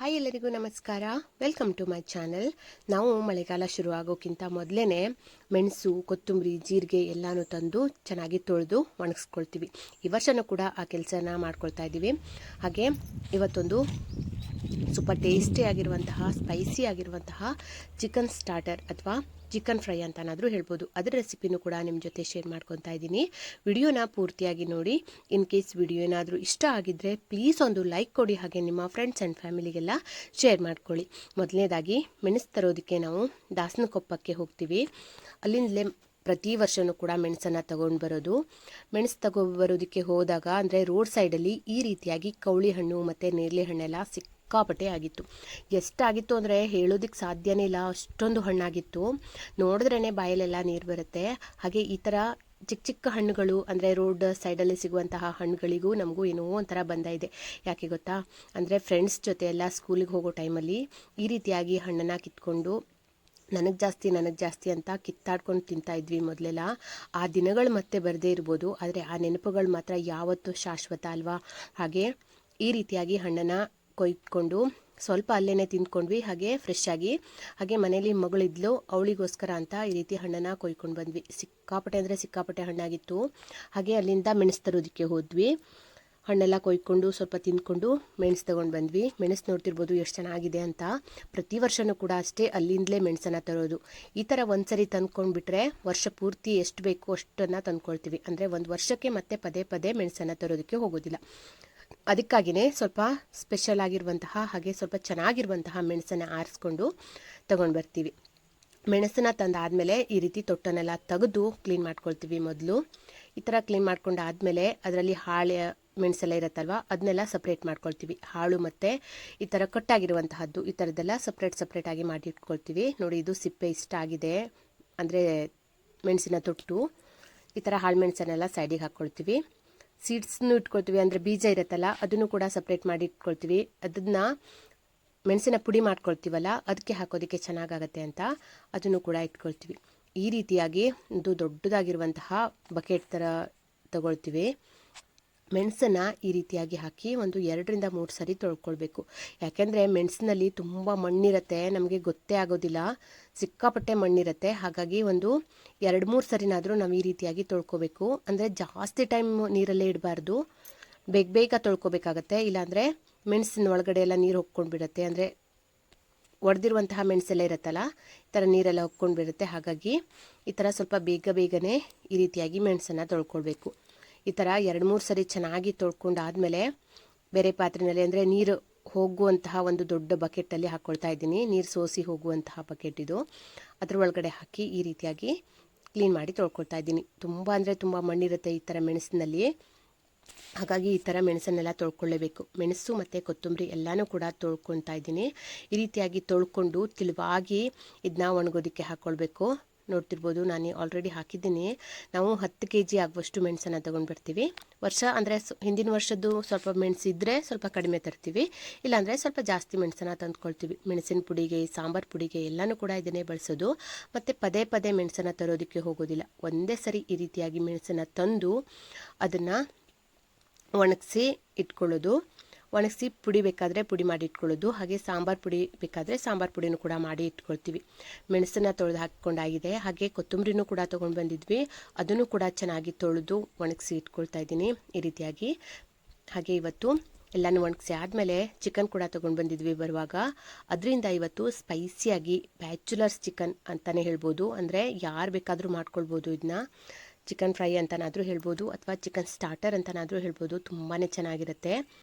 Hi ಎಲ್ಲರಿಗೂ ನಮಸ್ಕಾರ. Welcome to my channel. ನಾವು ಮಳೆಗಾಲ ಶುರು ಆಗೋಕ್ಕಿಂತ ಮೊದಲೇ ಮೆಣಸು, ಕೊತ್ತಂಬರಿ, ಜೀರಿಗೆ ಎಲ್ಲನೂ ತಂದು ಚೆನ್ನಾಗಿ ತೊಳೆದು ಒಣಗಿಸ್ಕೊಳ್ತೀವಿ. ಈ ವರ್ಷನೂ ಕೂಡ ಆ ಕೆಲಸನ ಮಾಡ್ಕೊಳ್ತಾ ಇದ್ದೀವಿ. ಹಾಗೆ ಇವತ್ತೊಂದು ಸೂಪರ್ ಟೇಸ್ಟಿ ಆಗಿರುವಂತಹ, ಸ್ಪೈಸಿ ಆಗಿರುವಂತಹ ಚಿಕನ್ ಸ್ಟಾರ್ಟರ್ ಅಥವಾ ಚಿಕನ್ ಫ್ರೈ ಅಂತನಾದರೂ ಹೇಳ್ಬೋದು, ಅದರ ರೆಸಿಪಿನೂ ಕೂಡ ನಿಮ್ಮ ಜೊತೆ ಶೇರ್ ಮಾಡ್ಕೊತಾ ಇದ್ದೀನಿ. ವಿಡಿಯೋನ ಪೂರ್ತಿಯಾಗಿ ನೋಡಿ. ಇನ್ ಕೇಸ್ ವಿಡಿಯೋ ಏನಾದರೂ ಇಷ್ಟ ಆಗಿದ್ದರೆ ಪ್ಲೀಸ್ ಒಂದು ಲೈಕ್ ಕೊಡಿ, ಹಾಗೆ ನಿಮ್ಮ ಫ್ರೆಂಡ್ಸ್ ಆ್ಯಂಡ್ ಫ್ಯಾಮಿಲಿಗೆಲ್ಲ ಶೇರ್ ಮಾಡ್ಕೊಳ್ಳಿ. ಮೊದಲನೇದಾಗಿ ಮೆಣಸು ತರೋದಕ್ಕೆ ನಾವು ದಾಸನಕೊಪ್ಪಕ್ಕೆ ಹೋಗ್ತೀವಿ. ಅಲ್ಲಿಂದಲೇ ಪ್ರತಿ ವರ್ಷವೂ ಕೂಡ ಮೆಣಸನ್ನು ತಗೊಂಡು ಬರೋದು. ಮೆಣಸು ತಗೊಬರೋದಕ್ಕೆ ಹೋದಾಗ ಅಂದರೆ ರೋಡ್ ಸೈಡಲ್ಲಿ ಈ ರೀತಿಯಾಗಿ ಕವಳಿ ಹಣ್ಣು ಮತ್ತು ನೇರಳೆ ಹಣ್ಣೆಲ್ಲ ಸಿಕ್ಕಾಪಟ್ಟೆ ಆಗಿತ್ತು. ಎಷ್ಟಾಗಿತ್ತು ಅಂದರೆ ಹೇಳೋದಕ್ಕೆ ಸಾಧ್ಯನೇ ಇಲ್ಲ, ಅಷ್ಟೊಂದು ಹಣ್ಣಾಗಿತ್ತು. ನೋಡಿದ್ರೇ ಬಾಯಲ್ಲೆಲ್ಲ ನೀರು ಬರುತ್ತೆ. ಹಾಗೆ ಈ ಥರ ಚಿಕ್ಕ ಚಿಕ್ಕ ಹಣ್ಣುಗಳು ಅಂದರೆ ರೋಡ್ ಸೈಡಲ್ಲಿ ಸಿಗುವಂತಹ ಹಣ್ಣುಗಳಿಗೂ ನಮಗೂ ಏನೋ ಒಂಥರ ಬಂದ ಇದೆ. ಯಾಕೆ ಗೊತ್ತಾ, ಅಂದರೆ ಫ್ರೆಂಡ್ಸ್ ಜೊತೆ ಎಲ್ಲ ಸ್ಕೂಲಿಗೆ ಹೋಗೋ ಟೈಮಲ್ಲಿ ಈ ರೀತಿಯಾಗಿ ಹಣ್ಣನ್ನು ಕಿತ್ಕೊಂಡು ನನಗೆ ಜಾಸ್ತಿ ಅಂತ ಕಿತ್ತಾಡ್ಕೊಂಡು ತಿಂತಾಯಿದ್ವಿ ಮೊದಲೆಲ್ಲ. ಆ ದಿನಗಳು ಮತ್ತೆ ಬರದೇ ಇರ್ಬೋದು, ಆದರೆ ಆ ನೆನಪುಗಳು ಮಾತ್ರ ಯಾವತ್ತೂ ಶಾಶ್ವತ ಅಲ್ವಾ. ಹಾಗೆ ಈ ರೀತಿಯಾಗಿ ಹಣ್ಣನ್ನು ಕೊಯ್ಕೊಂಡು ಸ್ವಲ್ಪ ಅಲ್ಲೇ ತಿಂದ್ಕೊಂಡ್ವಿ, ಹಾಗೆ ಫ್ರೆಶ್ ಆಗಿ. ಹಾಗೆ ಮನೇಲಿ ಮಗಳಿದ್ಲು, ಅವಳಿಗೋಸ್ಕರ ಅಂತ ಈ ರೀತಿ ಹಣ್ಣನ್ನು ಕೊಯ್ಕೊಂಡು ಬಂದ್ವಿ. ಸಿಕ್ಕಾಪಟ್ಟೆ ಅಂದರೆ ಸಿಕ್ಕಾಪಟ್ಟೆ ಹಣ್ಣಾಗಿತ್ತು. ಹಾಗೆ ಅಲ್ಲಿಂದ ಮೆಣಸು ತರೋದಕ್ಕೆ ಹೋದ್ವಿ. ಹಣ್ಣೆಲ್ಲ ಕೊಯ್ಕೊಂಡು ಸ್ವಲ್ಪ ತಿಂದ್ಕೊಂಡು ಮೆಣಸು ತೊಗೊಂಡು ಬಂದ್ವಿ. ಮೆಣಸು ನೋಡ್ತಿರ್ಬೋದು ಎಷ್ಟು ಚೆನ್ನಾಗಿದೆ ಅಂತ. ಪ್ರತಿ ವರ್ಷವೂ ಕೂಡ ಅಷ್ಟೇ ಅಲ್ಲಿಂದಲೇ ಮೆಣಸನ್ನು ತರೋದು. ಈ ಥರ ಒಂದ್ಸರಿ ತಂದ್ಕೊಂಡ್ಬಿಟ್ರೆ ವರ್ಷ ಪೂರ್ತಿ ಎಷ್ಟು ಬೇಕೋ ಅಷ್ಟನ್ನು ತಂದ್ಕೊಳ್ತೀವಿ. ಅಂದರೆ ಒಂದು ವರ್ಷಕ್ಕೆ ಮತ್ತೆ ಪದೇ ಮೆಣಸನ್ನು ತರೋದಕ್ಕೆ ಹೋಗೋದಿಲ್ಲ. ಅದಕ್ಕಾಗಿಯೇ ಸ್ವಲ್ಪ ಸ್ಪೆಷಲ್ ಆಗಿರುವಂತಹ ಹಾಗೆ ಸ್ವಲ್ಪ ಚೆನ್ನಾಗಿರುವಂತಹ ಮೆಣಸನ್ನು ಆರಿಸ್ಕೊಂಡು ತೊಗೊಂಡು ಬರ್ತೀವಿ. ಮೆಣಸನ್ನು ತಂದಾದಮೇಲೆ ಈ ರೀತಿ ತೊಟ್ಟನ್ನೆಲ್ಲ ತೆಗೆದು ಕ್ಲೀನ್ ಮಾಡ್ಕೊಳ್ತೀವಿ. ಮೊದಲು ಈ ಥರ ಕ್ಲೀನ್ ಮಾಡ್ಕೊಂಡಾದಮೇಲೆ ಅದರಲ್ಲಿ ಹಾಳೆ ಮೆಣಸೆಲ್ಲ ಇರುತ್ತಲ್ವ, ಅದನ್ನೆಲ್ಲ ಸಪ್ರೇಟ್ ಮಾಡ್ಕೊಳ್ತೀವಿ. ಹಾಳು ಮತ್ತು ಈ ಥರ ಕಟ್ಟಾಗಿರುವಂತಹದ್ದು, ಈ ಥರದ್ದೆಲ್ಲ ಸಪ್ರೇಟಾಗಿ ಮಾಡಿ ಇಟ್ಕೊಳ್ತೀವಿ. ನೋಡಿ, ಇದು ಸಿಪ್ಪೆ ಇಷ್ಟ ಆಗಿದೆ, ಅಂದರೆ ಮೆಣಸಿನ ತೊಟ್ಟು. ಈ ಥರ ಹಾಳು ಮೆಣಸನ್ನೆಲ್ಲ ಸೈಡಿಗೆ ಹಾಕ್ಕೊಳ್ತೀವಿ. ಸೀಡ್ಸ್ನು ಇಟ್ಕೊಳ್ತೀವಿ, ಅಂದರೆ ಬೀಜ ಇರುತ್ತಲ್ಲ ಅದನ್ನು ಕೂಡ ಸಪ್ರೇಟ್ ಮಾಡಿ ಇಟ್ಕೊಳ್ತೀವಿ. ಅದನ್ನು ಮೆಣಸಿನ ಪುಡಿ ಮಾಡ್ಕೊಳ್ತೀವಲ್ಲ ಅದಕ್ಕೆ ಹಾಕೋದಕ್ಕೆ ಚೆನ್ನಾಗಾಗತ್ತೆ ಅಂತ ಅದನ್ನು ಕೂಡ ಇಟ್ಕೊಳ್ತೀವಿ. ಈ ರೀತಿಯಾಗಿ ಒಂದು ದೊಡ್ಡದಾಗಿರುವಂತಹ ಬಕೆಟ್ ಥರ ತಗೊಳ್ತೀವಿ. ಮೆಣಸನ್ನು ಈ ರೀತಿಯಾಗಿ ಹಾಕಿ ಒಂದು 2-3 ಸರಿ ತೊಳ್ಕೊಳ್ಬೇಕು. ಯಾಕೆಂದರೆ ಮೆಣಸಿನಲ್ಲಿ ತುಂಬ ಮಣ್ಣಿರುತ್ತೆ, ನಮಗೆ ಗೊತ್ತೇ ಆಗೋದಿಲ್ಲ, ಸಿಕ್ಕಾಪಟ್ಟೆ ಮಣ್ಣಿರುತ್ತೆ. ಹಾಗಾಗಿ ಒಂದು 2-3 ಸರಿನಾದರೂ ನಾವು ಈ ರೀತಿಯಾಗಿ ತೊಳ್ಕೊಬೇಕು. ಅಂದರೆ ಜಾಸ್ತಿ ಟೈಮ್ ನೀರಲ್ಲೇ ಇಡಬಾರ್ದು, ಬೇಗ ತೊಳ್ಕೊಬೇಕಾಗತ್ತೆ. ಇಲ್ಲಾಂದರೆ ಮೆಣಸಿನ ಒಳಗಡೆ ಎಲ್ಲ ನೀರು ಹೊಕ್ಕೊಂಡು ಬಿಡುತ್ತೆ, ಅಂದರೆ ಒಡೆದಿರುವಂತಹ ಮೆಣಸೆಲ್ಲ ಇರುತ್ತಲ್ಲ, ಈ ಥರ ನೀರೆಲ್ಲ ಹೊಕ್ಕೊಂಡು ಬಿಡುತ್ತೆ. ಹಾಗಾಗಿ ಈ ಥರ ಸ್ವಲ್ಪ ಬೇಗನೆ ಈ ರೀತಿಯಾಗಿ ಮೆಣಸನ್ನು ತೊಳ್ಕೊಳ್ಬೇಕು. ಈ ಥರ 2-3 ಸರಿ ಚೆನ್ನಾಗಿ ತೊಳ್ಕೊಂಡಾದಮೇಲೆ ಬೇರೆ ಪಾತ್ರೆಯಲ್ಲಿ, ಅಂದರೆ ನೀರು ಹೋಗುವಂತಹ ಒಂದು ದೊಡ್ಡ ಬಕೆಟಲ್ಲಿ ಹಾಕ್ಕೊಳ್ತಾ ಇದ್ದೀನಿ. ನೀರು ಸೋಸಿ ಹೋಗುವಂತಹ ಬಕೆಟ್ ಇದು. ಅದ್ರ ಒಳಗಡೆ ಹಾಕಿ ಈ ರೀತಿಯಾಗಿ ಕ್ಲೀನ್ ಮಾಡಿ ತೊಳ್ಕೊಳ್ತಾ ಇದ್ದೀನಿ. ತುಂಬ ಅಂದರೆ ತುಂಬ ಮಣ್ಣಿರುತ್ತೆ ಈ ಥರ ಮೆಣಸಿನಲ್ಲಿ. ಹಾಗಾಗಿ ಈ ಥರ ಮೆಣಸನ್ನೆಲ್ಲ ತೊಳ್ಕೊಳ್ಳೇಬೇಕು. ಮೆಣಸು ಮತ್ತು ಕೊತ್ತಂಬರಿ ಎಲ್ಲನೂ ಕೂಡ ತೊಳ್ಕೊತಾ ಇದ್ದೀನಿ. ಈ ರೀತಿಯಾಗಿ ತೊಳ್ಕೊಂಡು ತಿಳಿವಾಗಿ ಇದನ್ನ ಒಣಗೋದಕ್ಕೆ ಹಾಕ್ಕೊಳ್ಬೇಕು. ನೋಡ್ತಿರ್ಬೋದು, ನಾನು ಆಲ್ರೆಡಿ ಹಾಕಿದ್ದೀನಿ. ನಾವು 10 kg ಆಗುವಷ್ಟು ಮೆಣಸನ್ನು ತೊಗೊಂಡು ಬರ್ತೀವಿ. ವರ್ಷ ಅಂದರೆ ಹಿಂದಿನ ವರ್ಷದ್ದು ಸ್ವಲ್ಪ ಮೆಣಸಿದ್ರೆ ಸ್ವಲ್ಪ ಕಡಿಮೆ ತರ್ತೀವಿ, ಇಲ್ಲಾಂದರೆ ಸ್ವಲ್ಪ ಜಾಸ್ತಿ ಮೆಣಸನ್ನು ತಂದ್ಕೊಳ್ತೀವಿ. ಮೆಣಸಿನ ಪುಡಿಗೆ, ಸಾಂಬಾರು ಪುಡಿಗೆ ಎಲ್ಲನೂ ಕೂಡ ಇದನ್ನೇ ಬಳಸೋದು. ಮತ್ತು ಪದೇ ಮೆಣಸನ್ನು ತರೋದಕ್ಕೆ ಹೋಗೋದಿಲ್ಲ. ಒಂದೇ ಸರಿ ಈ ರೀತಿಯಾಗಿ ಮೆಣಸನ್ನು ತಂದು ಅದನ್ನು ಒಣಗಿಸಿ ಇಟ್ಕೊಳ್ಳೋದು. ಒಣಗಿಸಿ ಪುಡಿ ಬೇಕಾದರೆ ಪುಡಿ ಮಾಡಿ ಇಟ್ಕೊಳ್ಳೋದು. ಹಾಗೆ ಸಾಂಬಾರು ಪುಡಿ ಬೇಕಾದರೆ ಸಾಂಬಾರು ಪುಡಿನೂ ಕೂಡ ಮಾಡಿ ಇಟ್ಕೊಳ್ತೀವಿ. ಮೆಣಸನ್ನು ತೊಳೆದು ಹಾಕ್ಕೊಂಡಾಗಿದೆ. ಹಾಗೆ ಕೊತ್ತಂಬರಿನೂ ಕೂಡ ತೊಗೊಂಡು ಬಂದಿದ್ವಿ, ಅದನ್ನು ಕೂಡ ಚೆನ್ನಾಗಿ ತೊಳೆದು ಒಣಗಿಸಿ ಇಟ್ಕೊಳ್ತಾ ಇದ್ದೀನಿ ಈ ರೀತಿಯಾಗಿ. ಹಾಗೆ ಇವತ್ತು ಎಲ್ಲನೂ ಒಣಗಿಸಿ ಆದಮೇಲೆ ಚಿಕನ್ ಕೂಡ ತೊಗೊಂಡು ಬಂದಿದ್ವಿ ಬರುವಾಗ. ಅದರಿಂದ ಇವತ್ತು ಸ್ಪೈಸಿಯಾಗಿ ಬ್ಯಾಚುಲರ್ಸ್ ಚಿಕನ್ ಅಂತಲೇ ಹೇಳ್ಬೋದು, ಅಂದರೆ ಯಾರು ಬೇಕಾದರೂ ಮಾಡ್ಕೊಳ್ಬೋದು. ಇದನ್ನ ಚಿಕನ್ ಫ್ರೈ ಅಂತನಾದರೂ ಹೇಳ್ಬೋದು, ಅಥವಾ ಚಿಕನ್ ಸ್ಟಾರ್ಟರ್ ಅಂತನಾದರೂ ಹೇಳ್ಬೋದು. ತುಂಬಾ ಚೆನ್ನಾಗಿರುತ್ತೆ.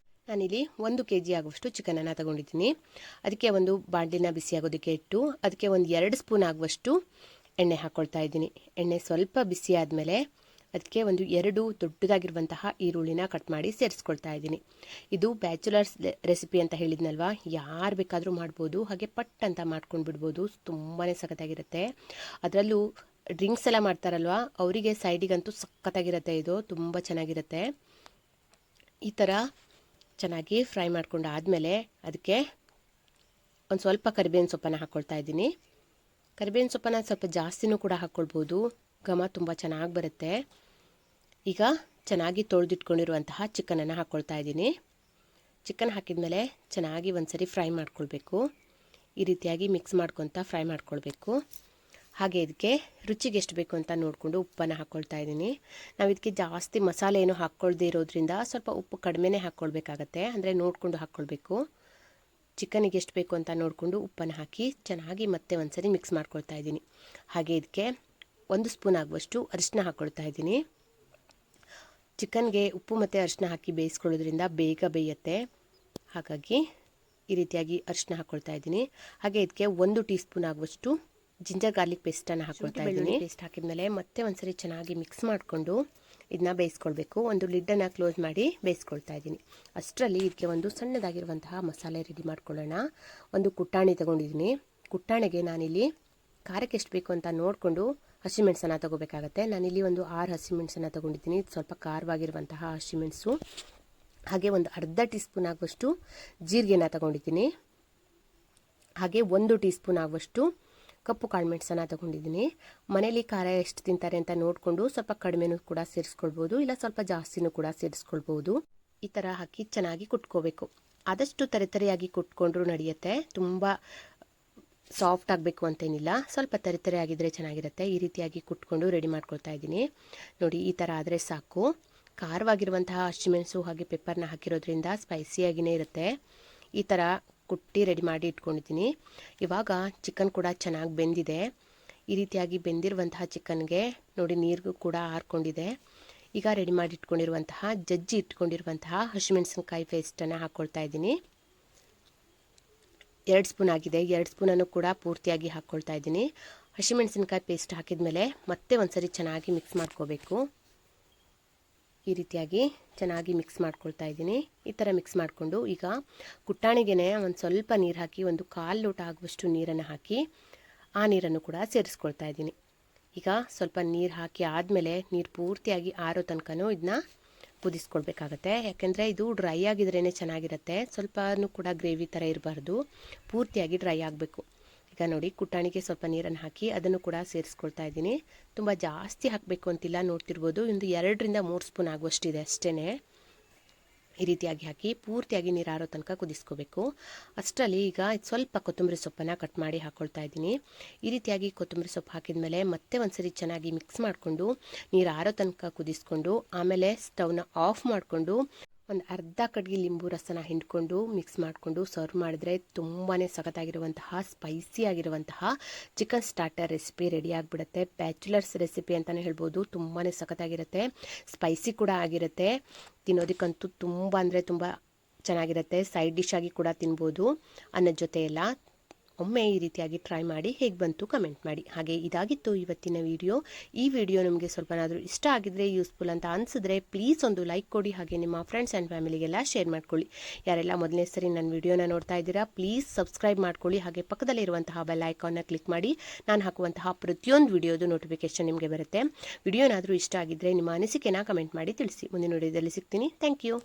ನಾನಿಲ್ಲಿ 1 kg ಆಗುವಷ್ಟು ಚಿಕನನ್ನು ತಗೊಂಡಿದ್ದೀನಿ. ಅದಕ್ಕೆ ಒಂದು ಬಾಣಲಿನ ಬಿಸಿಯಾಗೋದಕ್ಕೆ ಇಟ್ಟು ಅದಕ್ಕೆ ಒಂದು 2 ಸ್ಪೂನ್ ಆಗುವಷ್ಟು ಎಣ್ಣೆ ಹಾಕ್ಕೊಳ್ತಾ ಇದ್ದೀನಿ. ಎಣ್ಣೆ ಸ್ವಲ್ಪ ಬಿಸಿ ಆದಮೇಲೆ ಅದಕ್ಕೆ ಒಂದು 2 ದೊಡ್ಡದಾಗಿರುವಂತಹ ಈರುಳ್ಳಿನ ಕಟ್ ಮಾಡಿ ಸೇರಿಸ್ಕೊಳ್ತಾ ಇದ್ದೀನಿ. ಇದು ಬ್ಯಾಚುಲರ್ಸ್ ರೆಸಿಪಿ ಅಂತ ಹೇಳಿದ್ನಲ್ವ, ಯಾರು ಬೇಕಾದರೂ ಮಾಡ್ಬೋದು. ಹಾಗೆ ಪಟ್ ಅಂತ ಮಾಡ್ಕೊಂಡು ಬಿಡ್ಬೋದು, ತುಂಬಾ ಸಖತ್ತಾಗಿರುತ್ತೆ. ಅದರಲ್ಲೂ ಡ್ರಿಂಕ್ಸ್ ಎಲ್ಲ ಮಾಡ್ತಾರಲ್ವ, ಅವರಿಗೆ ಸೈಡಿಗಂತೂ ಸಖತ್ತಾಗಿರುತ್ತೆ. ಇದು ತುಂಬ ಚೆನ್ನಾಗಿರುತ್ತೆ. ಈ ಥರ ಚೆನ್ನಾಗಿ ಫ್ರೈ ಮಾಡ್ಕೊಂಡು ಆದಮೇಲೆ ಅದಕ್ಕೆ ಒಂದು ಸ್ವಲ್ಪ ಕರಿಬೇವಿನ ಸೊಪ್ಪನ್ನು ಹಾಕ್ಕೊಳ್ತಾ ಇದ್ದೀನಿ. ಕರಿಬೇವಿನ ಸೊಪ್ಪನ್ನು ಸ್ವಲ್ಪ ಜಾಸ್ತಿನೂ ಕೂಡ ಹಾಕ್ಕೊಳ್ಬೋದು, ಘಮ ತುಂಬ ಚೆನ್ನಾಗಿ ಬರುತ್ತೆ. ಈಗ ಚೆನ್ನಾಗಿ ತೊಳೆದಿಟ್ಕೊಂಡಿರುವಂತಹ ಚಿಕನನ್ನು ಹಾಕ್ಕೊಳ್ತಾ ಇದ್ದೀನಿ. ಚಿಕನ್ ಹಾಕಿದ್ಮೇಲೆ ಚೆನ್ನಾಗಿ ಒಂದ್ಸರಿ ಫ್ರೈ ಮಾಡ್ಕೊಳ್ಬೇಕು. ಈ ರೀತಿಯಾಗಿ ಮಿಕ್ಸ್ ಮಾಡ್ಕೊತ ಫ್ರೈ ಮಾಡ್ಕೊಳ್ಬೇಕು. ಹಾಗೆ ಇದಕ್ಕೆ ರುಚಿಗೆ ಎಷ್ಟು ಬೇಕು ಅಂತ ನೋಡಿಕೊಂಡು ಉಪ್ಪನ್ನು ಹಾಕ್ಕೊಳ್ತಾ ಇದ್ದೀನಿ. ನಾವು ಇದಕ್ಕೆ ಜಾಸ್ತಿ ಮಸಾಲೆ ಏನು ಹಾಕ್ಕೊಳ್ದೇ ಇರೋದ್ರಿಂದ ಸ್ವಲ್ಪ ಉಪ್ಪು ಕಡಿಮೆನೇ ಹಾಕ್ಕೊಳ್ಬೇಕಾಗತ್ತೆ, ಅಂದರೆ ನೋಡಿಕೊಂಡು ಹಾಕ್ಕೊಳ್ಬೇಕು. ಚಿಕನಿಗೆ ಎಷ್ಟು ಬೇಕು ಅಂತ ನೋಡಿಕೊಂಡು ಉಪ್ಪನ್ನು ಹಾಕಿ ಚೆನ್ನಾಗಿ ಮತ್ತೆ ಒಂದ್ಸರಿ ಮಿಕ್ಸ್ ಮಾಡ್ಕೊಳ್ತಾ ಇದ್ದೀನಿ. ಹಾಗೆ ಇದಕ್ಕೆ 1 ಸ್ಪೂನ್ ಆಗುವಷ್ಟು ಅರಿಶಿನ ಹಾಕ್ಕೊಳ್ತಾ ಇದ್ದೀನಿ. ಚಿಕನ್ಗೆ ಉಪ್ಪು ಮತ್ತು ಅರಿಶಿನ ಹಾಕಿ ಬೇಯಿಸ್ಕೊಳ್ಳೋದ್ರಿಂದ ಬೇಗ ಬೇಯುತ್ತೆ. ಹಾಗಾಗಿ ಈ ರೀತಿಯಾಗಿ ಅರಿಶಿನ ಹಾಕ್ಕೊಳ್ತಾ ಇದ್ದೀನಿ. ಹಾಗೆ ಇದಕ್ಕೆ 1 ಟೀ ಸ್ಪೂನ್ ಆಗುವಷ್ಟು ಜಿಂಜರ್ ಗಾರ್ಲಿಕ್ ಪೇಸ್ಟನ್ನು ಹಾಕ್ಕೊಳ್ತಾ ಇದ್ದೀನಿ. ಪೇಸ್ಟ್ ಹಾಕಿದ್ಮೇಲೆ ಮತ್ತೆ ಒಂದ್ಸರಿ ಚೆನ್ನಾಗಿ ಮಿಕ್ಸ್ ಮಾಡಿಕೊಂಡು ಇದನ್ನ ಬೇಯಿಸ್ಕೊಳ್ಬೇಕು. ಒಂದು ಲಿಡ್ಡನ್ನು ಕ್ಲೋಸ್ ಮಾಡಿ ಬೇಯಿಸ್ಕೊಳ್ತಾ ಇದ್ದೀನಿ. ಅಷ್ಟರಲ್ಲಿ ಇದಕ್ಕೆ ಒಂದು ಸಣ್ಣದಾಗಿರುವಂತಹ ಮಸಾಲೆ ರೆಡಿ ಮಾಡ್ಕೊಳ್ಳೋಣ. ಒಂದು ಕುಟ್ಟಾಣಿ ತೊಗೊಂಡಿದ್ದೀನಿ. ಕುಟ್ಟಾಣಿಗೆ ನಾನಿಲ್ಲಿ ಖಾರಕ್ಕೆ ಎಷ್ಟು ಬೇಕು ಅಂತ ನೋಡಿಕೊಂಡು ಹಸಿಮೆಣಸನ್ನು ತೊಗೋಬೇಕಾಗತ್ತೆ. ನಾನಿಲ್ಲಿ ಒಂದು 6 ಹಸಿಮೆಣಸನ್ನು ತೊಗೊಂಡಿದ್ದೀನಿ. ಇದು ಸ್ವಲ್ಪ ಖಾರವಾಗಿರುವಂತಹ ಹಸಿಮೆಣಸು. ಹಾಗೆ ಒಂದು ಅರ್ಧ ಟೀ ಸ್ಪೂನ್ ಆಗುವಷ್ಟು ಜೀರಿಗೆನ ತೊಗೊಂಡಿದ್ದೀನಿ. ಹಾಗೆ 1 ಟೀ ಸ್ಪೂನ್ ಆಗುವಷ್ಟು ಕಪ್ಪು ಕಾಳು ಮೆಣಸನ್ನು ತೊಗೊಂಡಿದ್ದೀನಿ. ಮನೇಲಿ ಖಾರ ಎಷ್ಟು ತಿಂತಾರೆ ಅಂತ ನೋಡಿಕೊಂಡು ಸ್ವಲ್ಪ ಕಡಿಮೆನೂ ಕೂಡ ಸೇರಿಸ್ಕೊಳ್ಬೋದು, ಇಲ್ಲ ಸ್ವಲ್ಪ ಜಾಸ್ತಿನೂ ಕೂಡ ಸೇರಿಸ್ಕೊಳ್ಬೋದು. ಈ ಥರ ಹಾಕಿ ಚೆನ್ನಾಗಿ ಕುಟ್ಕೋಬೇಕು. ಆದಷ್ಟು ತರಿತರಿಯಾಗಿ ಕುಟ್ಕೊಂಡ್ರೂ ನಡೆಯುತ್ತೆ. ತುಂಬ ಸಾಫ್ಟ್ ಆಗಬೇಕು ಅಂತೇನಿಲ್ಲ, ಸ್ವಲ್ಪ ತರಿತರಿ ಆಗಿದ್ರೆ ಚೆನ್ನಾಗಿರುತ್ತೆ. ಈ ರೀತಿಯಾಗಿ ಕುಟ್ಕೊಂಡು ರೆಡಿ ಮಾಡ್ಕೊಳ್ತಾ ಇದ್ದೀನಿ. ನೋಡಿ, ಈ ಥರ ಆದರೆ ಸಾಕು. ಖಾರವಾಗಿರುವಂತಹ ಹಸಿಮೆಣಸು ಹಾಗೆ ಪೆಪ್ಪರ್ನ ಹಾಕಿರೋದ್ರಿಂದ ಸ್ಪೈಸಿಯಾಗಿಯೇ ಇರುತ್ತೆ. ಈ ಥರ ಕುಟ್ಟಿ ರೆಡಿ ಮಾಡಿ ಇಟ್ಕೊಂಡಿದ್ದೀನಿ. ಇವಾಗ ಚಿಕನ್ ಕೂಡ ಚೆನ್ನಾಗಿ ಬೆಂದಿದೆ. ಈ ರೀತಿಯಾಗಿ ಬೆಂದಿರುವಂತಹ ಚಿಕನ್ಗೆ ನೋಡಿ ನೀರಿಗೂ ಕೂಡ ಆರ್ಕೊಂಡಿದೆ. ಈಗ ರೆಡಿ ಮಾಡಿ ಇಟ್ಕೊಂಡಿರುವಂತಹ ಜಜ್ಜಿ ಇಟ್ಕೊಂಡಿರುವಂತಹ ಹಸಿಮೆಣಸಿನಕಾಯಿ ಪೇಸ್ಟನ್ನು ಹಾಕ್ಕೊಳ್ತಾ ಇದ್ದೀನಿ. 2 ಸ್ಪೂನ್ ಆಗಿದೆ. 2 ಸ್ಪೂನನ್ನು ಕೂಡ ಪೂರ್ತಿಯಾಗಿ ಹಾಕ್ಕೊಳ್ತಾ ಇದ್ದೀನಿ. ಹಸಿಮೆಣಸಿನಕಾಯಿ ಪೇಸ್ಟ್ ಹಾಕಿದ್ಮೇಲೆ ಮತ್ತೆ ಒಂದ್ಸರಿ ಚೆನ್ನಾಗಿ ಮಿಕ್ಸ್ ಮಾಡ್ಕೋಬೇಕು. ಈ ರೀತಿಯಾಗಿ ಚೆನ್ನಾಗಿ ಮಿಕ್ಸ್ ಮಾಡ್ಕೊಳ್ತಾ ಇದ್ದೀನಿ. ಈ ಥರ ಮಿಕ್ಸ್ ಮಾಡಿಕೊಂಡು ಈಗ ಕುಟ್ಟಾಣಿಗೆನೆ ಒಂದು ಸ್ವಲ್ಪ ನೀರು ಹಾಕಿ 1/4 ಲೋಟ ಆಗುವಷ್ಟು ನೀರನ್ನು ಹಾಕಿ ಆ ನೀರನ್ನು ಕೂಡ ಸೇರಿಸ್ಕೊಳ್ತಾ ಇದ್ದೀನಿ. ಈಗ ಸ್ವಲ್ಪ ನೀರು ಹಾಕಿ ಆದಮೇಲೆ ನೀರು ಪೂರ್ತಿಯಾಗಿ ಆರೋ ತನಕನೂ ಇದನ್ನ ಕುದಿಸ್ಕೊಳ್ಬೇಕಾಗತ್ತೆ. ಯಾಕೆಂದರೆ ಇದು ಡ್ರೈ ಆಗಿದ್ರೇ ಚೆನ್ನಾಗಿರುತ್ತೆ. ಸ್ವಲ್ಪನೂ ಕೂಡ ಗ್ರೇವಿ ಥರ ಇರಬಾರ್ದು, ಪೂರ್ತಿಯಾಗಿ ಡ್ರೈ ಆಗಬೇಕು. ಈಗ ನೋಡಿ, ಕುಟ್ಟಾಣಿಗೆ ಸ್ವಲ್ಪ ನೀರನ್ನು ಹಾಕಿ ಅದನ್ನು ಕೂಡ ಸೇರಿಸ್ಕೊಳ್ತಾ ಇದ್ದೀನಿ. ತುಂಬ ಜಾಸ್ತಿ ಹಾಕಬೇಕು ಅಂತಿಲ್ಲ, ನೋಡ್ತಿರ್ಬೋದು. ಒಂದು 2 ರಿಂದ 3 ಸ್ಪೂನ್ ಆಗುವಷ್ಟಿದೆ ಅಷ್ಟೇ. ಈ ರೀತಿಯಾಗಿ ಹಾಕಿ ಪೂರ್ತಿಯಾಗಿ ನೀರು ಆರೋ ತನಕ ಕುದಿಸ್ಕೋಬೇಕು. ಅಷ್ಟರಲ್ಲಿ ಈಗ ಸ್ವಲ್ಪ ಕೊತ್ತಂಬರಿ ಸೊಪ್ಪನ್ನು ಕಟ್ ಮಾಡಿ ಹಾಕ್ಕೊಳ್ತಾ ಇದ್ದೀನಿ. ಈ ರೀತಿಯಾಗಿ ಕೊತ್ತಂಬರಿ ಸೊಪ್ಪು ಹಾಕಿದ್ಮೇಲೆ ಮತ್ತೆ ಒಂದ್ಸರಿ ಚೆನ್ನಾಗಿ ಮಿಕ್ಸ್ ಮಾಡಿಕೊಂಡು ನೀರು ಆರೋ ತನಕ ಕುದಿಸ್ಕೊಂಡು ಆಮೇಲೆ ಸ್ಟವ್ನ ಆಫ್ ಮಾಡಿಕೊಂಡು ಒಂದು ಅರ್ಧ ಕಡ್ಗೆ ಲಿಂಬು ರಸನ ಹಿಂಡ್ಕೊಂಡು ಮಿಕ್ಸ್ ಮಾಡಿಕೊಂಡು ಸರ್ವ್ ಮಾಡಿದ್ರೆ ತುಂಬಾ ಸಖತ್ತಾಗಿರುವಂತಹ ಸ್ಪೈಸಿ ಆಗಿರುವಂತಹ ಚಿಕನ್ ಸ್ಟಾರ್ಟರ್ ರೆಸಿಪಿ ರೆಡಿ ಆಗಿಬಿಡುತ್ತೆ. ಬ್ಯಾಚುಲರ್ಸ್ ರೆಸಿಪಿ ಅಂತಲೇ ಹೇಳ್ಬೋದು. ತುಂಬಾ ಸಖತ್ತಾಗಿರುತ್ತೆ, ಸ್ಪೈಸಿ ಕೂಡ ಆಗಿರುತ್ತೆ. ತಿನ್ನೋದಕ್ಕಂತೂ ತುಂಬ ಅಂದರೆ ತುಂಬ ಚೆನ್ನಾಗಿರುತ್ತೆ. ಸೈಡ್ ಡಿಶ್ ಆಗಿ ಕೂಡ ತಿನ್ಬೋದು ಅನ್ನೋದ ಜೊತೆ ಎಲ್ಲ. ಒಮ್ಮೆ ಈ ರೀತಿಯಾಗಿ ಟ್ರೈ ಮಾಡಿ ಹೇಗೆ ಬಂತು ಕಮೆಂಟ್ ಮಾಡಿ. ಹಾಗೆ ಇದಾಗಿತ್ತು ಇವತ್ತಿನ ವಿಡಿಯೋ. ಈ ವಿಡಿಯೋ ನಿಮಗೆ ಸ್ವಲ್ಪನಾದರೂ ಇಷ್ಟ ಆಗಿದ್ರೆ, ಯೂಸ್ಫುಲ್ ಅಂತ ಅನಿಸಿದ್ರೆ ಪ್ಲೀಸ್ ಒಂದು ಲೈಕ್ ಕೊಡಿ. ಹಾಗೆ ನಿಮ್ಮ ಫ್ರೆಂಡ್ಸ್ ಆ್ಯಂಡ್ ಫ್ಯಾಮಿಲಿಗೆಲ್ಲ ಶೇರ್ ಮಾಡ್ಕೊಳ್ಳಿ. ಯಾರೆಲ್ಲ ಮೊದಲನೇ ಸರಿ ನನ್ನ ವಿಡಿಯೋನ ನೋಡ್ತಾ ಇದ್ದೀರಾ ಪ್ಲೀಸ್ ಸಬ್ಸ್ಕ್ರೈಬ್ ಮಾಡ್ಕೊಳ್ಳಿ. ಹಾಗೆ ಪಕ್ಕದಲ್ಲಿರುವಂತಹ ಬೆಲ್ ಐಕಾನ್ನ ಕ್ಲಿಕ್ ಮಾಡಿ ನಾನು ಹಾಕುವಂತಹ ಪ್ರತಿಯೊಂದು ವಿಡಿಯೋದು ನೋಟಿಫಿಕೇಶನ್ ನಿಮಗೆ ಬರುತ್ತೆ. ವಿಡಿಯೋನಾದರೂ ಇಷ್ಟ ಆಗಿದ್ದರೆ ನಿಮ್ಮ ಅನಿಸಿಕೆನ ಕಮೆಂಟ್ ಮಾಡಿ ತಿಳಿಸಿ. ಮುಂದಿನ ವಿಡಿಯೋದಲ್ಲಿ ಸಿಗ್ತೀನಿ. Thank you.